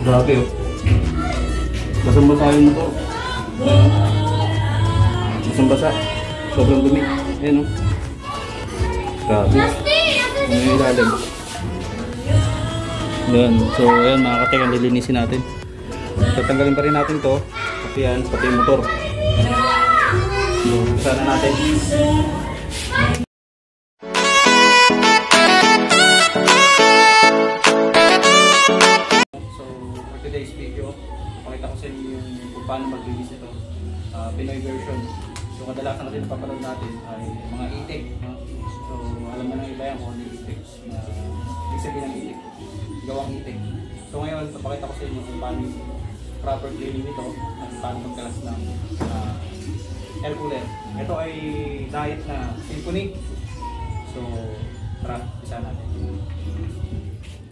Grabe oh. Basang-basa yung motor. Basang-basa. Sobrang dumi. Ayan oh. Grabe. Ano yung ilalim? Yan. So ayan mga katek, lilinisin natin. Tatanggalin pa rin natin to. Pati yan, pati yung motor. So sana natin. Today's video, pakita ko sa inyo yung kung paano mag-release ito, Pinoy version. So kadalasan natin napapanood natin ay mga itik. So alam mo nang iba yan kung ano yung itik. Ibig sabihin ng itik, gawang itik. So ngayon, papakita ko sa inyo kung paano yung proper cleaning nito at paano magkalas ng air cooler. Ito ay diet na Symphony. So tara, isa natin.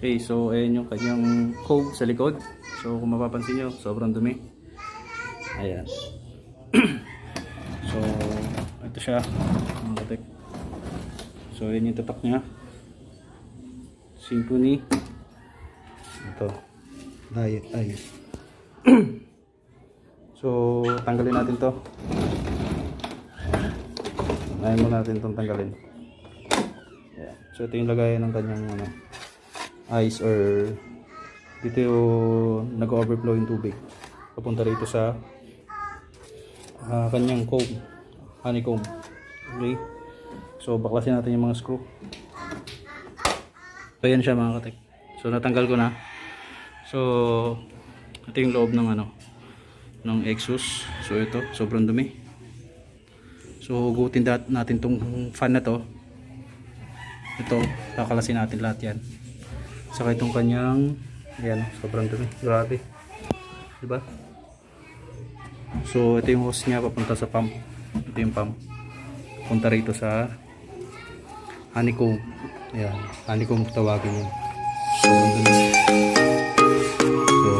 Okay, so ayan yung kanyang cove sa likod. So kung mapapansin nyo, sobrang dumi. Ayan. So ito siya, mga katek. So ayan yung tatak niya, Symphony. Ito diet ay. So tanggalin natin to. Ayan mo natin itong tanggalin. Ayan. So ito yung lagayan ng kanyang ice, or dito yung nag-overflow yung tubig papunta rito sa kanyang comb, honeycomb. Okay, so baklasin natin yung mga screw. So yan siya mga katek. So natanggal ko na. So ito yung loob ng ng exhaust. So ito sobrang dumi. So hugutin natin tong fan na to. Ito kakalasin natin lahat yan. Saka itong kanyang, ayan, sobrang dumi, grabe, diba? So ito yung hose niya papunta sa pump. Ito yung pump papunta rito sa honeycomb. Ayan, honeycomb tawagin yun. Sobrang dumi. So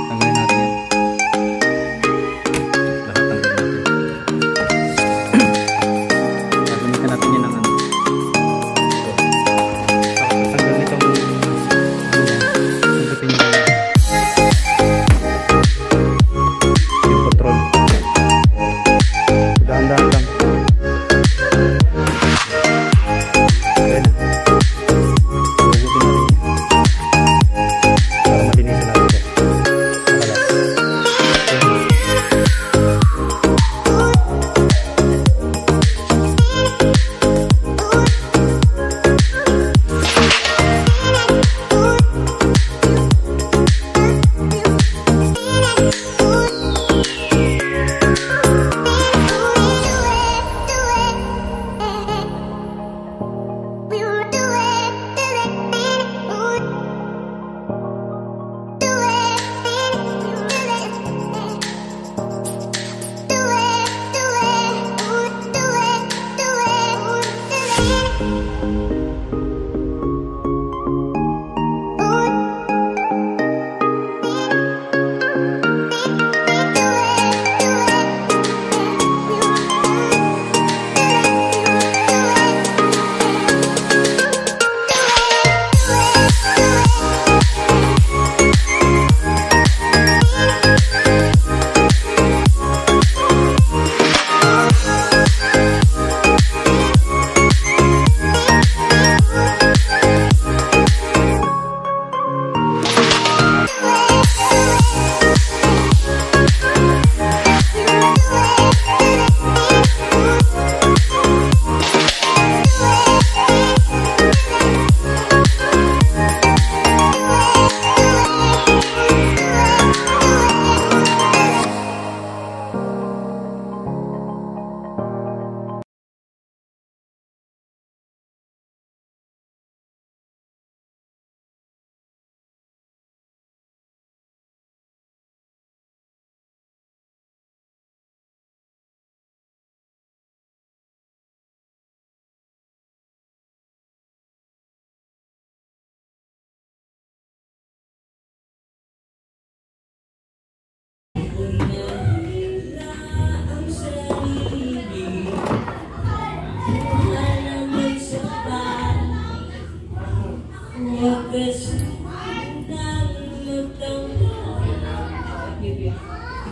tanggalin natin yan. Lahat tanggalin natin. Gagamitan natin yan ng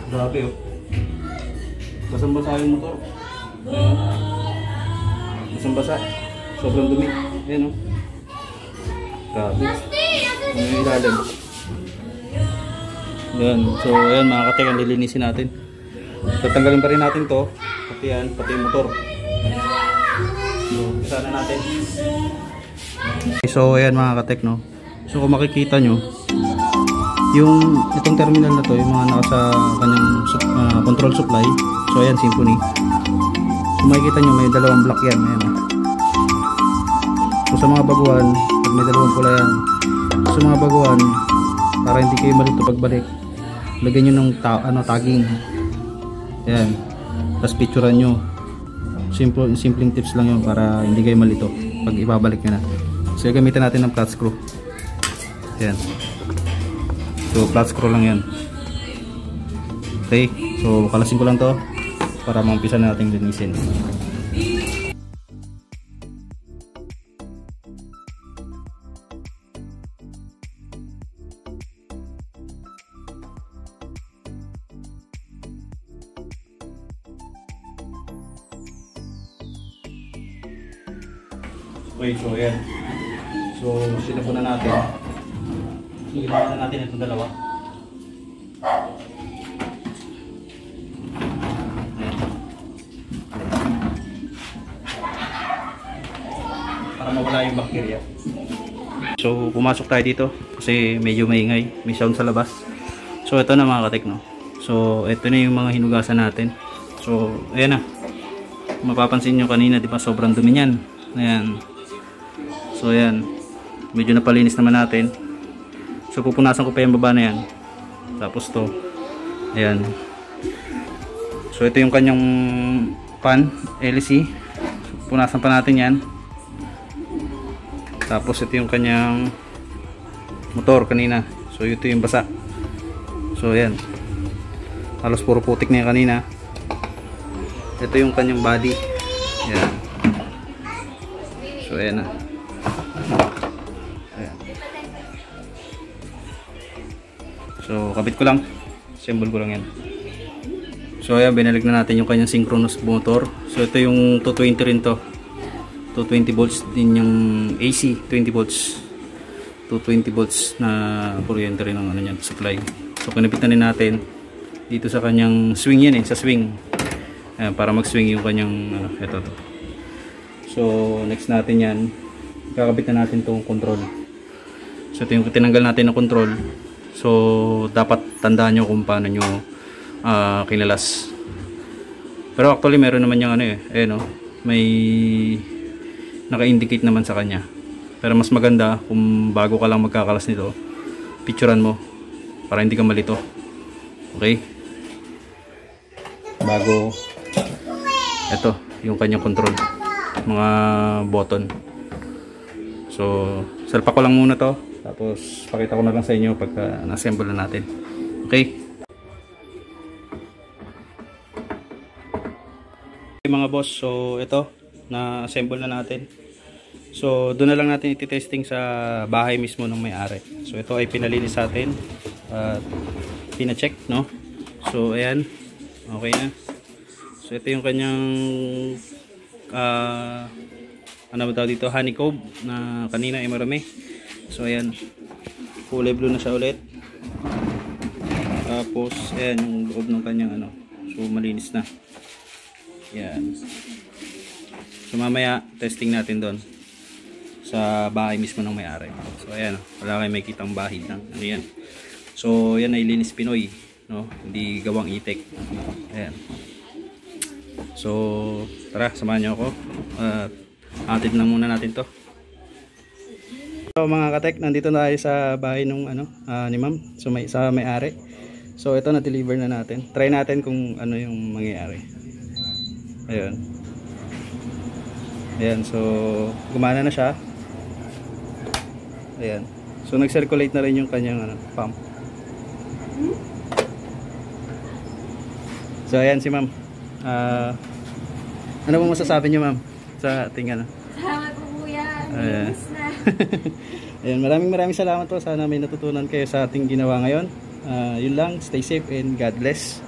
Grabe oh. Basang-basa yung motor. Basang-basa. Sobrang dumi. Ayan oh. Grabe. Ano yung ilalim? Yan. So ayan mga katek, ang lilinisin natin. So tanggalin pa rin natin to. Pati yan, pati yung motor. So isa na natin. So ayan mga katek, no. So kung makikita nyo, yung itong terminal na to, yung mga nasa kanyang control supply. So ayan, Symphony. Kung makikita nyo, may dalawang block yan. Ayan, oh. So sa mga baguhan, pag may dalawang pula yan, sa mga baguhan, para hindi kayo malito pagbalik, lagyan nyo ng tagging. Ayan. Tapos picturean nyo. Simpleng tips lang yun para hindi kayo malito pag ibabalik nyo na. So gamitin natin ng flat screw. Ayan. So flat screw lang yan. Okay. So kalasin ko lang to para maumpisa na natin linisin. Okay, so ayan. So sinapon na natin. Ginawa na natin itong dalawa. Para mawala yung bakterya. So pumasok tayo dito kasi medyo maingay, may sound sa labas. So ito na mga katek, no. So ito na yung mga hinugasan natin. So ayan na. Mapapansin nyo kanina, di ba, sobrang dumi niyan. Ayan. So ayan, medyo napalinis naman natin. So pupunasan ko pa yung baba na yan. Tapos to, ayan. So ito yung kanyang pan, LC. So, punasan pa natin yan. Tapos ito yung kanyang motor kanina. So ito yung basa. So ayan, halos puro putik na yan kanina. Ito yung kanyang body. Ayan. So ayan na. So kabit ko lang, assemble ko lang yan. So ayan, binalik na natin yung kanyang synchronous motor. So ito yung 220 rin to, 220 volts din yung AC, 20 volts, 220 volts na kuryente rin ang ano yan, supply. So kinabitan din natin dito sa kanyang swing yan sa swing. Ayan, para mag swing yung kanyang ito to. So next natin yan, kakabit na natin itong control. So ito yung tinanggal natin na control. So dapat tandaan nyo kung paano nyo kinalas. Pero actually meron naman yung no, may naka-indicate naman sa kanya. Pero mas maganda kung bago ka lang magkakalas nito, picturean mo para hindi ka malito. Okay? Bago ito yung kanyang control, mga button. So salpa ko lang muna to. Tapos pakita ko na lang sa inyo pagka na-assemble na natin. Okay? Okay mga boss, so ito na-assemble na natin. So doon na lang natin iti-testing sa bahay mismo ng may-ari. So ito ay pinalinis sa atin at pina-check, no? So ayan, okay na. So ito yung kanyang ano ba tawag dito, honeycomb na kanina ay marami. So ayan, kulay blue na siya ulit. Tapos ayan yung loob ng kanyang so malinis na. Ayan. So mamaya testing natin doon sa bahay mismo ng may-ari. So ayan, wala kayong may kitang bahid ng ano yan. So yan ay linis Pinoy, no? Hindi gawang itek. Ayan. So tara, samahan niyo ako. Atid na muna natin to. So mga katek, nandito na tayo sa bahay nung ni ma'am. So sa may-ari. So ito na deliver na natin. Try natin kung ano yung mangyayari. Ayun. Ayan, so gumana na siya. Ayan. So nag-circulate na rin yung kanyang pump. So ayan si ma'am. Ano mo masasabi niyo ma'am sa ating Salamat po kuya. Ayan. Na. Ayan, maraming salamat po. Sana may natutunan kayo sa ating ginawa ngayon. Yun lang, stay safe and God bless.